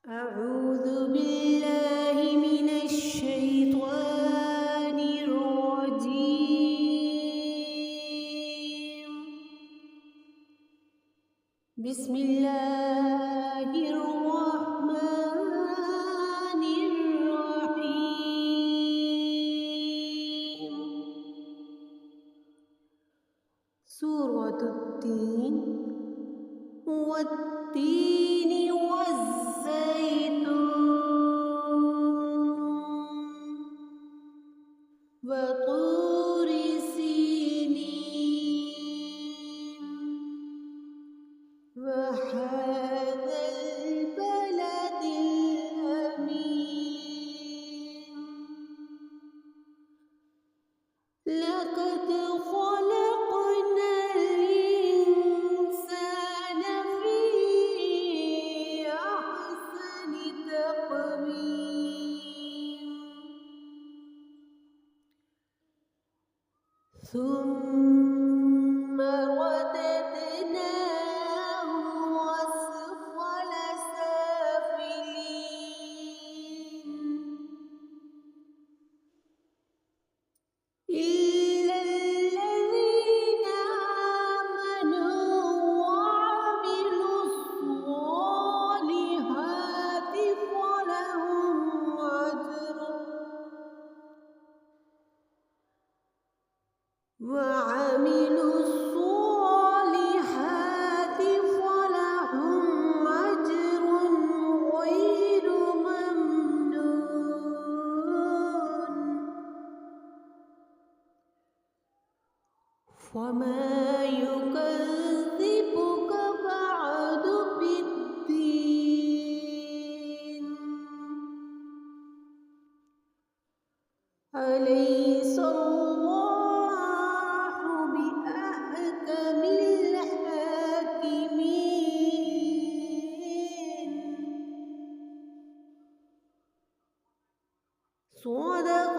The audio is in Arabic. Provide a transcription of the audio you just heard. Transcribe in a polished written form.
أعوذ بالله من الشيطان الرجيم. بسم الله الرحمن الرحيم. سورة التين والتين والزيتون وطور سينين وهذا البلد الأمين. لقد خلقنا الإنسان في أحسن تقويم ثم رددناه أسفل سافلين إلا الذين آمنوا وعملوا الصالحات فلهم أجر غير ممنون. وما يكذبك بعد بالدين. أليس الله بأحكم الحاكمين. صدق